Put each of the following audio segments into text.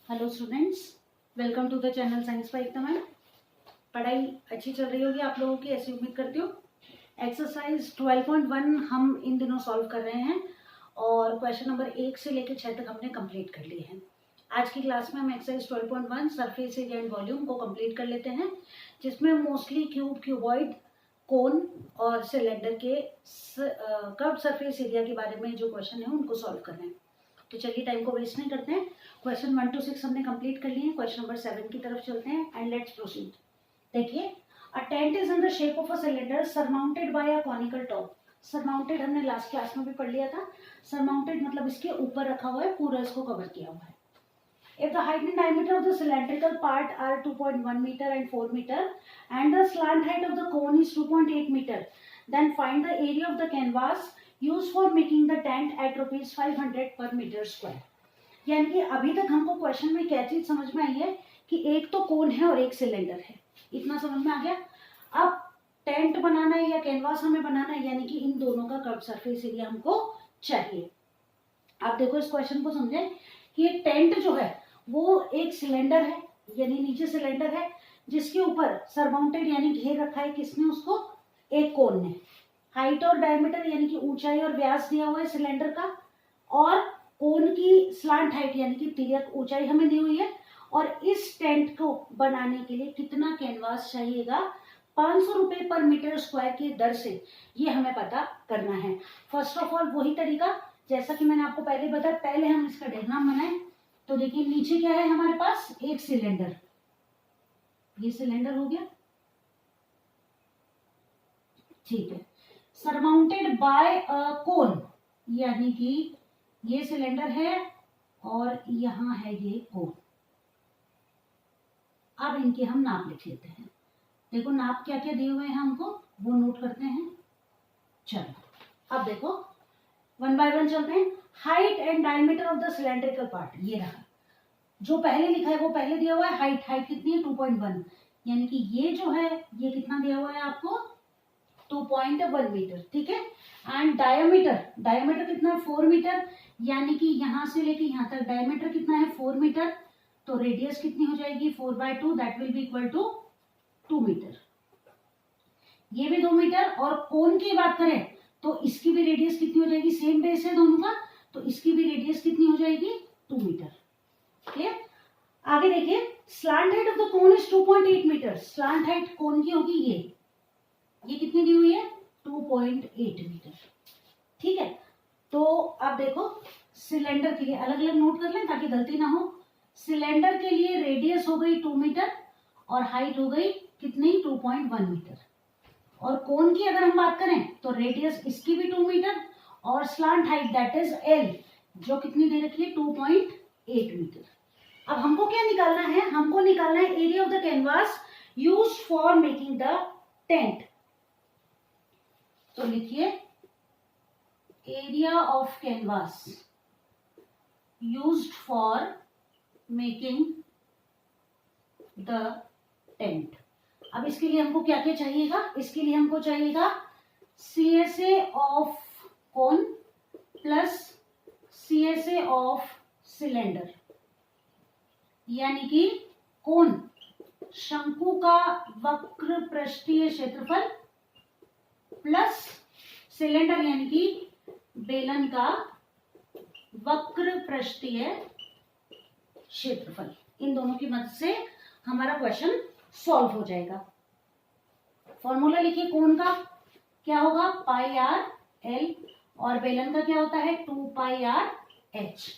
Hello students, welcome to the channel science by Ekta ma'am. पढ़ाई अच्छी चल रही होगी आप लोगों की, ऐसी उम्मीद करती हूँ। एक्सरसाइज 12.1 हम इन दिनों सॉल्व कर रहे हैं और क्वेश्चन नंबर 1 से लेकर 6 तक हमने कंप्लीट कर लिए हैं। आज की क्लास में हम exercise 12.1 surface area and volume को कंप्लीट कर लेते हैं, जिसमें मोस्टली क्यूब, क्यूबॉइड, कोन और सिलेंडर के कर्व सरफेस एरिया के बारे में जो क्वेश्चन है उनको सॉल्व कर रहे हैं। तो चलिए टाइम को वेस्ट नहीं करते हैं। क्वेश्चन 1 to 6 हमने कंप्लीट कर लिए हैं। क्वेश्चन नंबर 7 की तरफ चलते हैं एंड लेट्स प्रोसीड। देखिए, a tent is in the shape of a cylinder surmounted by a conical top. Surmounted हमने लास्ट क्लास में भी पढ़ लिया था। सरमाउंटेड मतलब इसके ऊपर रखा हुआ है, पूरा इसको कवर किया हुआ है। If the height and diameter of the cylindrical part are 2.1 meter and 4 meter and the slant height of the cone is 2.8 meter, then find the area of the canvas used for making the tent at rupees 500 per meter square। यानी कि अभी तक हमको question में क्या चीज समझ में आई है कि एक तो कोन है और एक सिलेंडर है, इतना समझ में आ गया। अब टेंट बनाना है या कैनवास हमें बनाना है, यानी कि इन दोनों का कर्व सरफेस एरिया हमको चाहिए। आप देखो इस क्वेश्चन को समझें कि एक टेंट जो है वो एक सिलेंडर है, यानी नीचे सिलेंडर है जिसके ऊपर सरमाउंटेड यानी घेर रखा है किसने, उसको, एक कोन ने। हाइट और डायमीटर यानी कि ऊंचाई और व्यास दिया हुआ है सिलेंडर का, और कोन की स्लांट हाइट यानी कि तिर्यक ऊंचाई हमें दी हुई है। और इस टेंट को बनाने के लिए कितना कैनवास चाहिएगा, 500 रुपए पर मीटर स्क्वायर की दर से, ये हमें पता करना है। फर्स्ट ऑफ ऑल वही तरीका जैसा कि मैंने आपको पहले बताया, पहले हम इसका डायग्राम बनाए। तो देखिए नीचे क्या है हमारे पास, एक सिलेंडर, ये सिलेंडर हो गया, ठीक है। सरमाउंटेड बाय अ कोन, यानी कि ये सिलेंडर है और यहां है ये कोन। अब इनके हम नाप लिख लेते हैं। देखो नाप क्या क्या दिए हुए हैं हमको, वो नोट करते हैं। चलो अब देखो वन बाय वन चलते हैं। Height and diameter of the cylindrical part, ये रहा। जो पहले लिखा है वो पहले दिया हुआ है। हाइट कितनी है, 2.1, यानी कि ये जो है ये कितना दिया हुआ है आपको, 2.1 मीटर, ठीक है। एंड डायमीटर कितना है, 4 मीटर, यानी कि यहां से लेके यहां तक डायमीटर कितना है, 4 मीटर। तो रेडियस कितनी हो जाएगी, 4/2, that will be equal to 2 metre. ये भी 2 मीटर। और कोन की बात करें तो इसकी भी रेडियस कितनी हो जाएगी, सेम बेस है दोनों का, तो इसकी भी रेडियस कितनी हो जाएगी, 2 मीटर। क्लियर। आगे देखिए, slant height of the cone is 2.8 metre. Slant height cone की होगी ये कितनी दी हुई है, 2.8 मीटर, ठीक है। तो अब देखो सिलेंडर के लिए अलग अलग नोट कर लें ताकि गलती ना हो। सिलेंडर के लिए रेडियस हो गई 2 मीटर और हाइट हो गई कितनी, 2.1 मीटर। और कोन की अगर हम बात करें तो रेडियस इसकी भी 2 मीटर और slant height that is L, जो कितनी दे रखी है, 2.8 मीटर। अब हमको क्या निकालना है, हमको निकालना है area of the canvas used for making the tent. तो लिखिए area of canvas used for making the tent. अब इसके लिए हमको क्या क्या चाहिएगा, इसके लिए हमको चाहिएगा CSA of cone plus CSA of cylinder, यानी कि कोन शंकु का वक्र पृष्ठीय क्षेत्रफल प्लस सिलेंडर यानी कि बेलन का वक्र पृष्ठीय क्षेत्रफल। इन दोनों की मदद से हमारा क्वेश्चन सॉल्व हो जाएगा। फॉर्मूला लिखिए, कोन का क्या होगा, πr/l, और बेलन का क्या होता है, 2πr/h।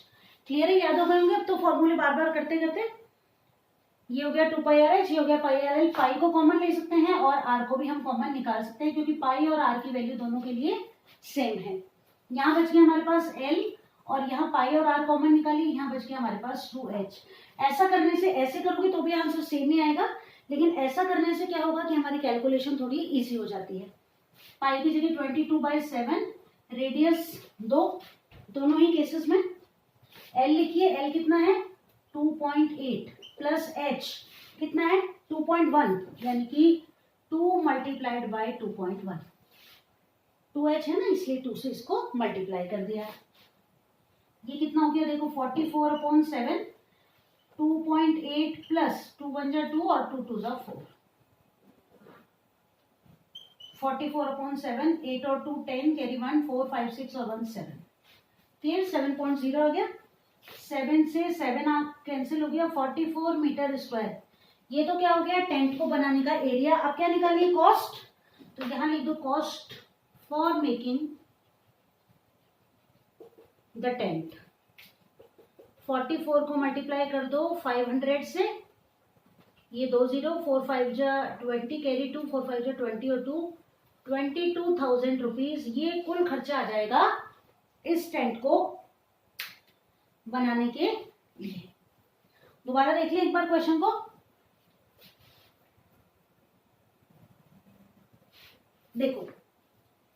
क्लियर है, याद हो गए होंगे। अब तो फॉर्मूले बार बार करते करते ये हो गया 2πr/h, ये हो गया πr/l। पाई को कॉमन ले सकते हैं और r को भी हम कॉमन निकाल सकते हैं, क्योंकि पाई और r की वैल्यू दोनों के लिए सेम है। यहाँ बच गया हमारे पास l और यहाँ पाई और r कॉमन निकाली, यहाँ बच गया हमारे पास 2h। ऐसा करने से, ऐसे करोगे तो भी आंसर सेम ही आएगा, लेकिन ऐसा करने से क्या होगा कि हमारी कैलकुलेशन थोड़ी इजी हो जाती है। पाई की जगह 22/7, रेडियस 2, दोनों ही केसेस में। l लिखिए, l कितना है, 2.8 प्लस h कितना है, 2.1, यानी कि 2 × 2.1। 2h है ना, इसलिए 2 से इसको मल्टीप्लाई कर दिया। ये कितना हो गया, देखो 44/7 2.8 प्लस 2 1 जा 2 और 2 2 जा 4, 44/7, 8 और 2 10, कैरी 1 4 5 6 और 1 7, फिर 7.0 आ गया, 7 से 7 कैंसिल हो गया, 44 मीटर स्क्वायर। ये तो क्या हो गया, टेंट को बनाने का एरिया। अब क्या निकालनी है, कॉस्ट, तो यहां लिख दो cost for making the tent. 44 को मल्टीप्लाई कर दो 500 से, ये 2 0, 4 5 जा 20, कैरी 2 4 5 जा 20 और 2 22,000 रुपीज। ये कुल खर्चा आ जाएगा इस टेंट को बनाने के लिए। दोबारा देख लिया एक बार क्वेश्चन को। देखो,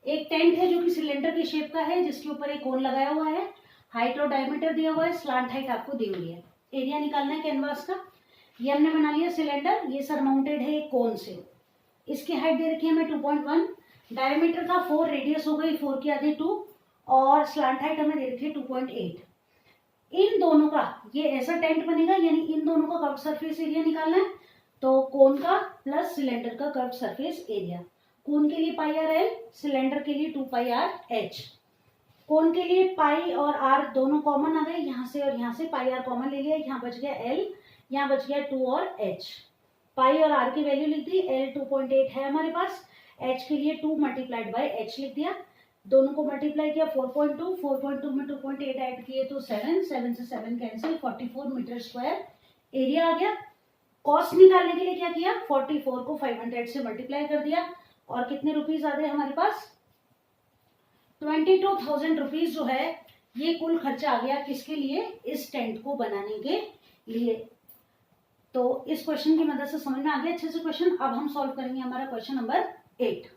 एक टेंट है जो कि सिलेंडर की शेप का है, जिसके ऊपर एक कोन लगाया हुआ है, हाइट और डायमीटर दिया हुआ है, स्लांट हाइट आपको दी हुई है, एरिया निकालना है कैनवास का। ये हमने बना लिया सिलेंडर, ये सरमाउंटेड है एक कोन से, इसकी हाइट दे रखी है हमें 2.1, डायमीटर का 4, रेडियस हो गई 4 की आधी 2, और स्लांट हाइट हमें दे रखी है 2.8। इन दोनों का ये ऐसा टेंट बनेगा, यानी इन दोनों का कर्व सरफेस एरिया निकालना है। तो कोन का प्लस सिलेंडर का कर्व सरफेस एरिया, कोन के लिए पाई आर एल, सिलेंडर के लिए 2 पाई आर एच। कोन के लिए पाई और आर दोनों कॉमन आ गए, यहाँ से और यहाँ से पाई आर कॉमन ले लिया, यहाँ बच गया एल, यहाँ बच गया 2 और एच। पाई और आर की वैल्यू लिख दी, एल 2.8 है हमारे पास, एच के लिए 2 मल्टीप्लाइड बाई एच लिख दिया, दोनों को मल्टीप्लाई किया 4.2, 4.2 में 2.8 ऐड किए तो 7, 7 से 7 कैंसिल, 44 मीटर स्क्वायर एरिया आ गया। कॉस्ट निकालने के लिए क्या किया, 44 को 500 से मल्टीप्लाई कर दिया, और कितने रुपीज आ गए हमारे पास, 22,000 रुपीज जो है ये कुल खर्चा आ गया किसके लिए, इस टेंट को बनाने के लिए। तो इस क्वेश्चन की मदद से समझ में आ गया अच्छे से क्वेश्चन। अब हम सॉल्व करेंगे हमारा क्वेश्चन नंबर 8।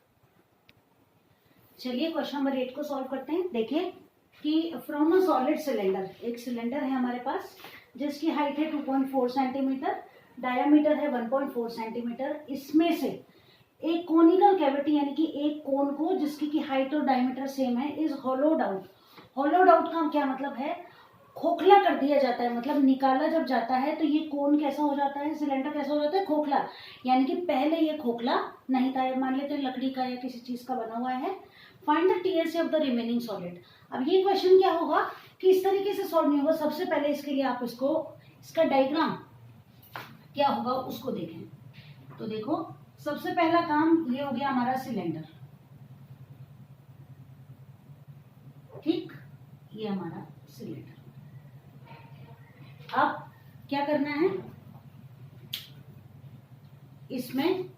चलिए क्वेश्चन नंबर 8 को सॉल्व करते हैं। देखिए कि फ्रॉम अ सॉलिड सिलेंडर, एक सिलेंडर है हमारे पास जिसकी हाइट है 2.4 सेंटीमीटर, डायामीटर है 1.4 सेंटीमीटर। इसमें से एक कोनिकल कैविटी यानी कि एक कोन को जिसकी की हाइट और डायमीटर सेम है इज होलोड आउट। होलोड आउट का क्या मतलब है, खोखला कर दिया जाता है, मतलब निकाला जब जाता है तो ये कोन कैसा हो जाता है, सिलेंडर कैसा हो जाता है, खोखला। यानी कि पहले ये खोखला नहीं था, मान लेते हैं लकड़ी का या किसी चीज का बना हुआ है। Find the TSA of the remaining solid. अब ये क्वेश्चन क्या होगा कि इस तरीके से सॉल्व नहीं होगा। सबसे पहले इसके लिए आप इसका डायग्राम क्या होगा उसको देखें। तो देखो, सबसे पहला काम ये हो गया हमारा सिलेंडर, ठीक, ये हमारा सिलेंडर। अब क्या करना है इसमें,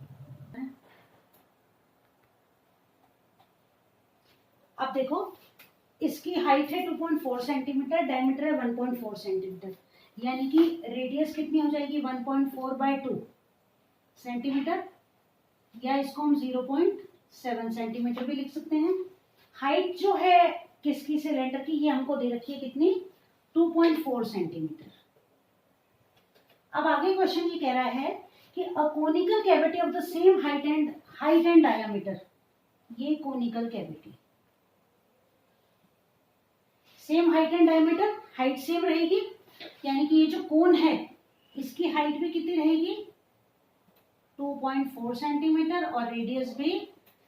अब देखो इसकी हाइट है 2.4 सेंटीमीटर, डायमीटर है 1.4 सेंटीमीटर, यानी कि रेडियस कितनी हो जाएगी 1.4/2 सेंटीमीटर, या इसको हम 0.7 सेंटीमीटर भी लिख सकते हैं। हाइट जो है किसकी, सिलेंडर की, ये हमको दे रखी है कितनी, 2.4 सेंटीमीटर। अब आगे क्वेश्चन ये कह रहा है कि a conical cavity of the same height and diameter, ये conical cavity same height and diameter, height same रहेगी, यानी कि ये जो कोन है इसकी हाइट भी कितनी रहेगी 2.4 सेंटीमीटर और रेडियस भी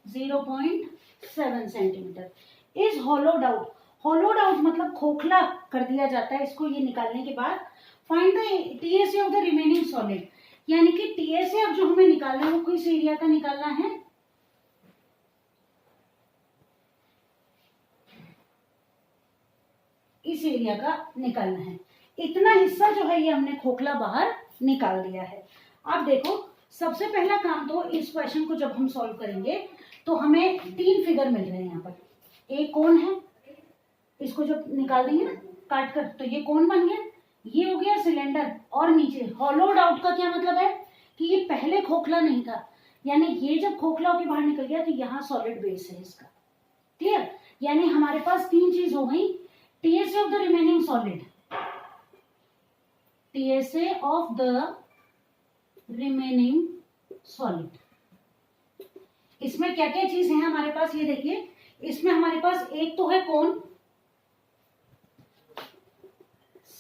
0.7 सेंटीमीटर। इज होलोड आउट, होलोड आउट मतलब खोखला कर दिया जाता है इसको ये निकालने के बाद। Find the TSA of the remaining solid, यानी कि टीएसए अब जो हमें निकालना है वो किस एरिया का निकालना है, इस एरिया का निकालना है। इतना हिस्सा जो है ये हमने खोखला बाहर निकाल दिया है। अब देखो, सबसे पहला काम तो इस क्वेश्चन को जब हम सॉल्व करेंगे तो हमें 3 फिगर मिल रहे हैं यहाँ पर। एक कोन है, इसको जब निकाल देंगे ना काट कर, तो ये कोन बन गया, ये हो गया सिलेंडर, और नीचे होलोड आउट का क्या मतलब है कि ये पहले खोखला नहीं था, यानी ये जब खोखला होकर बाहर निकल गया तो यहाँ सॉलिड बेस है इसका। क्लियर, यानी हमारे पास 3 चीज हो गई, TSA of the remaining solid, TSA of the remaining solid. इसमें क्या क्या चीज है हमारे पास, ये देखिए, इसमें हमारे पास एक तो है कोन,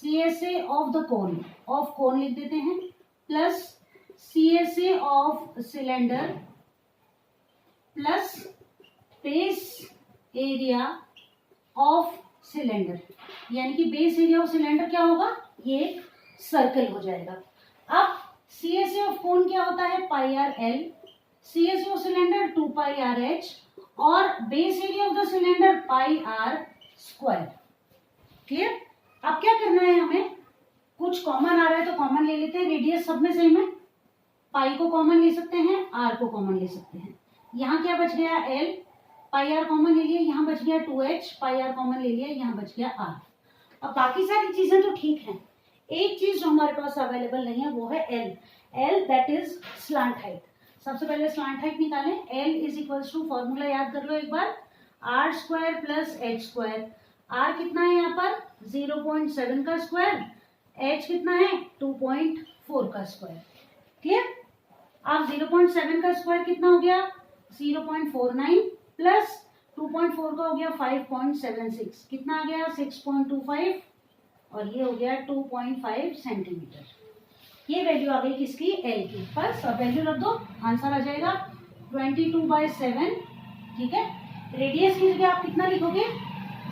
CSA of the cone, of cone लिख देते हैं, plus CSA of cylinder plus base area of cylinder, यानी कि बेस एरिया ऑफ सिलेंडर क्या होगा, ये एक सर्कल हो जाएगा। अब CSA ऑफ कोन क्या होता है, pi r l, CSA of cylinder 2 pi r h, और base area of the cylinder pi r square. Clear? अब क्या करना है, हमें कुछ कॉमन आ रहा है तो कॉमन ले लेते हैं, रेडियस सब में सेम है, पाई को कॉमन ले सकते हैं, आर को कॉमन ले सकते हैं। यहाँ क्या बच गया, एल, पाई आर कॉमन ले लिया, यहाँ बच गया 2h, पाई आर कॉमन ले लिया, यहाँ बच गया आर। अब बाकी सारी चीजें तो ठीक हैं, एक चीज जो हमारे पास अवेलेबल नहीं है वो है l, l that is slant height. सबसे पहले स्लांट हाइट निकालें, l is equals to, formula याद कर लो एक बार, r square plus h square. R कितना है यहाँ पर 0.7 का स्क्वायर, एच कितना है 2.4 का स्क्वायर। क्लियर? अब 0.7 का स्क्वायर कितना हो गया 0.49 प्लस 2.4 का हो गया 5.76, कितना आ गया 6.25, और ये हो गया 2.5 सेंटीमीटर। ये वैल्यू आ गई किसकी, एल की। बस अब वैल्यू रख दो, आंसर आ जाएगा 22/7। ठीक है, रेडियस की जगह आप कितना लिखोगे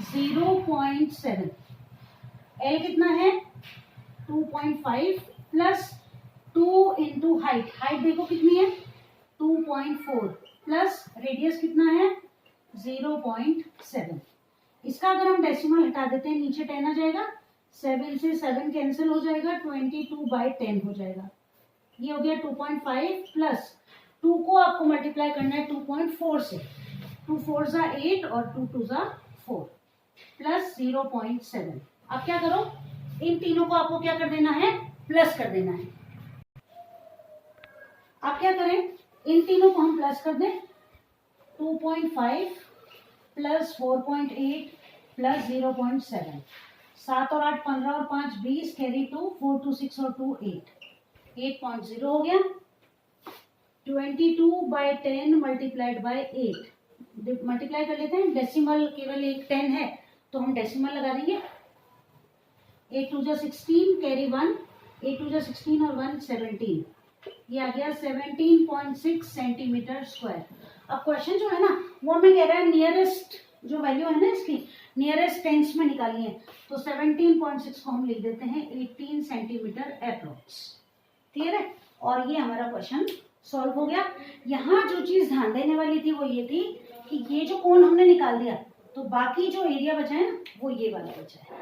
0.7, एल कितना है 2.5 प्लस 2 इंटू हाइट, हाइट देखो कितनी है 2.4 प्लस रेडियस कितना है 0.7। इसका अगर हम डेसिमल हटा देते हैं नीचे 10 आ जाएगा, 7 से 7 कैंसिल हो जाएगा, 22/10 हो जाएगा। ये हो गया 2.5 प्लस 2 को आपको मल्टीप्लाई करना है 2.4 से, 2 4 जा 8 और 2 2 जा 4 प्लस 0.7। अब क्या करो, इन तीनों को आपको क्या कर देना है, प्लस कर देना है। अब क्या करें, इन तीनों को हम प्लस कर दें, 2.5 प्लस 4.8 प्लस 0.7, 7 और 8 15 और 5 20, कैरी 2, 4 2 6 और 2 8, 8.0 हो गया। 22/10 मल्टीप्लाइड बाय 8, मल्टीप्लाई कर लेते हैं, डेसिमल केवल एक 10 है तो हम डेसिमल लगा देंगे। 8 2 जा 16, कैरी 1, 8 2 जा 16 और 1 17, ये आ गया 17.6 सेंटीमीटर स्क्वायर। अब क्वेश्चन जो है ना वो हमें कह रहा है नियरेस्ट जो वैल्यू है ना इसकी, नियरेस्ट टेंस में निकाली है, तो 17.6 को हम लिख देते हैं 18 सेंटीमीटर अप्रोक्स। क्लियर है? और ये हमारा क्वेश्चन सॉल्व हो गया। यहाँ जो चीज ध्यान देने वाली थी वो ये थी कि ये जो कोण हमने निकाल दिया तो बाकी जो एरिया बचा है ना वो ये वाला बचा है,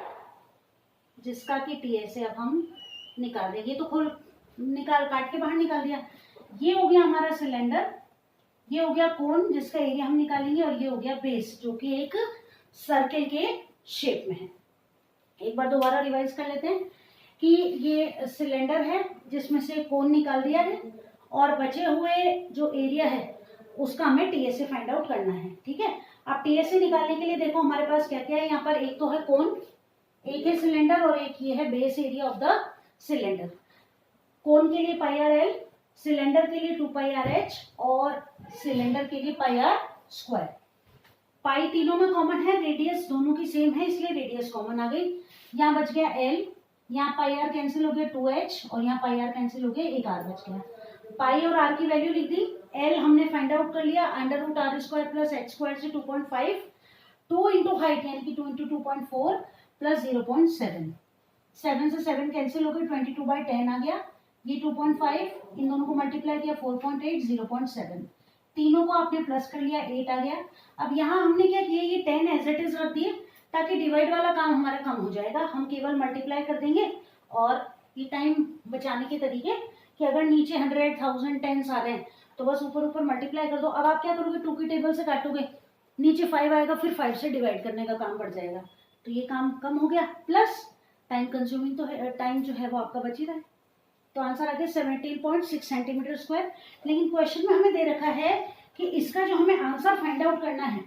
जिसका कि TSA अब हम निकाल देंगे। ये तो खुल निकाल काट के बाहर निकाल दिया। ये हो गया हमारा सिलेंडर, ये हो गया कोन जिसका एरिया हम निकालेंगे, और ये हो गया बेस जो कि एक सर्कल के शेप में है। एक बार दोबारा रिवाइज कर लेते हैं कि ये सिलेंडर है जिसमें से कोन निकाल दिया है, और बचे हुए जो एरिया है उसका हमें TSA फाइंड आउट करना है। ठीक है, अब TSA निकालने के लिए देखो हमारे पास क्या क्या है, यहाँ पर एक तो है कोन, एक है सिलेंडर, और एक ये है base area of the cylinder. Cone के लिए पाई आर एल, सिलेंडर के लिए 2 पाई आर एच, और सिलेंडर के लिए पाई आर स्क्वायर। पाई तीनों में कॉमन है, रेडियस दोनों की सेम है इसलिए रेडियस कॉमन आ गई। यहाँ बच गया एल, यहाँ पाई आर कैंसिल हो गया 2h, और यहाँ पाई आर कैंसिल हो गया, एक आर बच गया। पाई और आर की वैल्यू लिख दी, एल हमने फाइंड आउट कर लिया √r square plus h square से 2.5, 2 इंटू हाइट यानी कि 2 इंटू 2.4 प्लस 0.7, 7 से 7 कैंसिल हो गई, 22/10 आ गया। ये 2.5 इन दोनों को मल्टीप्लाई किया 4.8, 0.7, तीनों को आपने प्लस कर लिया, 8 आ गया। अब यहाँ हमने क्या किया, ये 10 एज इट इज रख दिए ताकि डिवाइड वाला काम हमारा कम हो जाएगा, हम केवल मल्टीप्लाई कर देंगे। और ये टाइम बचाने के तरीके कि अगर नीचे 100, 1000 टेंस आ रहे हैं तो बस ऊपर ऊपर मल्टीप्लाई कर दो। अब आप क्या करोगे, 2 की टेबल से काटोगे, नीचे 5 आएगा, फिर 5 से डिवाइड करने का काम बढ़ जाएगा, तो ये काम कम हो गया, प्लस टाइम कंज्यूमिंग तो है, टाइम जो है वो आपका बच ही रहा है। तो आंसर आ गया 17.6 सेंटीमीटर स्क्वायर। लेकिन क्वेश्चन में हमें दे रखा है कि इसका जो हमें आंसर फाइंड आउट करना है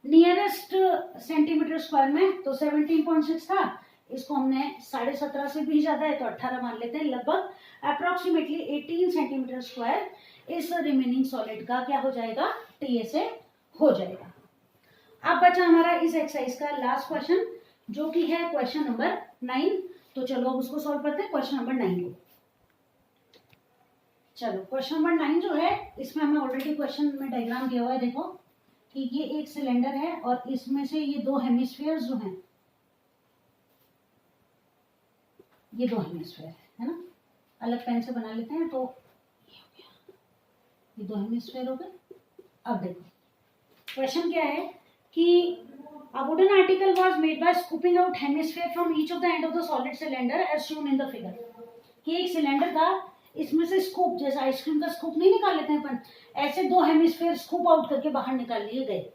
नियरेस्ट सेंटीमीटर स्क्वायर में, तो 17.6 था, इसको हमने 17.5 से भी ज्यादा है तो 18 मान लेते हैं, लगभग अप्रोक्सीमेटली 18 सेंटीमीटर स्क्वायर इस रिमेनिंग सॉलिड का क्या हो जाएगा, TSA हो जाएगा। अब बचा हमारा इस एक्सरसाइज का लास्ट क्वेश्चन जो कि है क्वेश्चन नंबर 9। तो चलो अब उसको सॉल्व करते हैं, क्वेश्चन नंबर 9 को। चलो क्वेश्चन नंबर 9 जो है, इसमें हमें ऑलरेडी क्वेश्चन में डायग्राम दिया हुआ है। देखो कि ये एक सिलेंडर है और इसमें से ये दो हेमिस्फीयर्स जो हैं, ये दो हेमिस्फीयर है ना, अलग पेन से बना लेते हैं। तो ये हो गया, ये दो हेमिस्फीयर हो गए। अब देखो क्वेश्चन क्या है कि a wooden article was made by scooping out hemisphere from each of the end of the solid cylinder as shown in the figure। कि एक सिलेंडर था, इसमें से स्कूप, जैसे आइसक्रीम का स्कूप नहीं निकाल लेते हैं अपन, ऐसे दो हेमिस्फीयर स्कूप आउट करके बाहर निकाल लिए गए।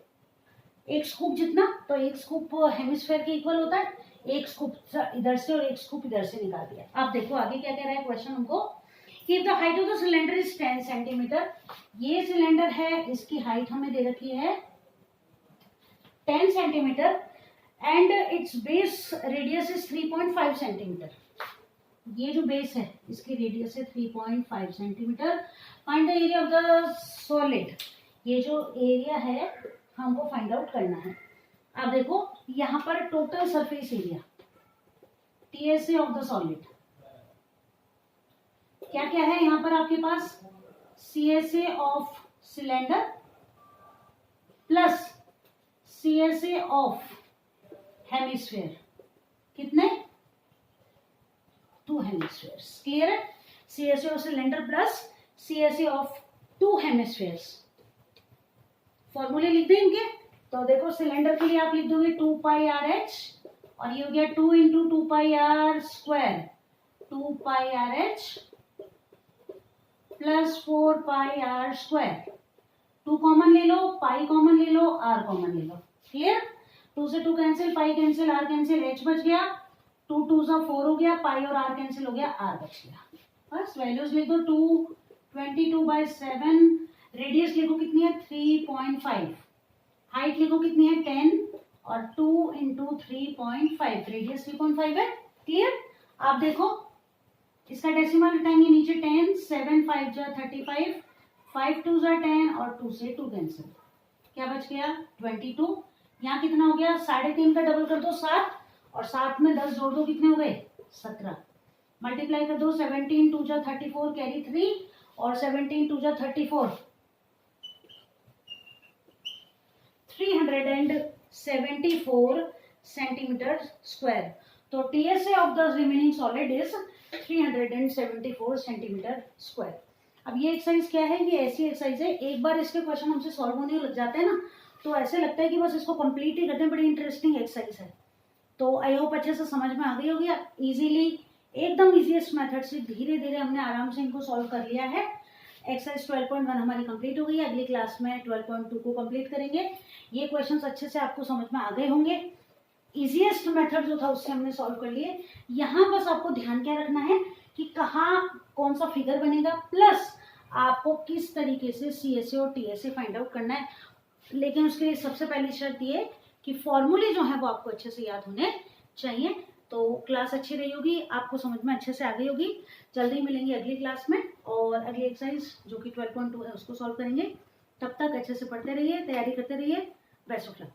एक स्कूप जितना, तो एक स्कूप हेमिस्फीयर के इक्वल होता है, एक स्कूप इधर से और एक स्कूप इधर से निकाल दिया। आप देखो आगे क्या कह रहा है क्वेश्चन हमको कि the height of the cylinder is 10 centimetre. ये सिलेंडर है, इसकी हाइट हमें दे रखी है 10 centimetre and it's base radius is 3.5 centimetre. ये जो बेस है इसकी रेडियस है 3.5 centimetre. Find the area of the solid. ये जो एरिया है हमको फाइंड आउट करना है। अब देखो यहाँ पर total surface area TSA of the solid क्या क्या है यहाँ पर आपके पास, CSA of cylinder plus CSA of hemisphere, कितने, 2 हेमिस्फीयर्स। क्लियर है, CSA of cylinder plus CSA of 2 hemispheres. फॉर्मूले लिख दें इनके। तो देखो सिलेंडर के लिए आप लिख दोगे 2 पाई आर एच, और ये हो गया 2 into 2 pi r square, 2 pi r h plus 4 pi r square. 2 common ले लो, पाई कॉमन ले लो, आर कॉमन ले लो। क्लियर, 2 से 2 cancel, pi cancel, r cancel, h बच गया, 2 2 सा 4 हो गया, पाई और आर कैंसिल हो गया, आर बच गया। बस वैल्यूज लिख दो, 222/7, रेडियस लिखो कितनी है 3.5, हाइट लिखो कितनी है 10 और 2 इंटू 3.5, रेडियस 3.5 है। क्लियर, आप देखो इसका डेसिमल हटाएंगे नीचे 10, 7 5 जा 35, 5 2 जा 10 और 2 से 2 कैंसिल, क्या बच गया 22। यहाँ कितना हो गया, 3.5 का डबल कर दो 7, और 7 में 10 जोड़ दो, कितने हो गए 17। मल्टीप्लाई कर दो, 17 2 जा 34 कैरी 3 और 17 2 जा 34, 374 सेंटीमीटर स्क्वायर। तो TSA of the remaining solid is 374 centimetre square. अब ये एक्सरसाइज क्या है, ये ऐसी एक्सरसाइज है, एक बार इसके क्वेश्चन हमसे सॉल्व होने लग जाते हैं ना, तो ऐसे लगता है कि बस इसको कंप्लीट ही करते हैं। बड़ी इंटरेस्टिंग एक्सरसाइज है। तो आई होप अच्छे से समझ में आ गई होगी। इजीली एकदम इजीएस्ट मेथड से धीरे धीरे हमने आराम से इनको सॉल्व कर लिया है। एक्सरसाइज 12.1 हमारी कंप्लीट हो गई है। अगली क्लास में 12.2 को कंप्लीट करेंगे। ये क्वेश्चंस अच्छे से आपको समझ में आ गए होंगे। इजीएस्ट मेथड जो था उससे हमने सॉल्व कर लिए। यहाँ बस आपको ध्यान क्या रखना है कि कहाँ कौन सा फिगर बनेगा, प्लस आपको किस तरीके से सीएसए और टीएसए फाइंड आउट करना है। लेकिन उसके लिए सबसे पहली शर्त ये कि फॉर्मूले जो है वो आपको अच्छे से याद होने चाहिए। तो क्लास अच्छी रही होगी, आपको समझ में अच्छे से आ गई होगी। जल्दी मिलेंगे अगली क्लास में और अगली एक्सरसाइज जो कि 12.2 है उसको सॉल्व करेंगे। तब तक अच्छे से पढ़ते रहिए, तैयारी करते रहिए। Best of luck.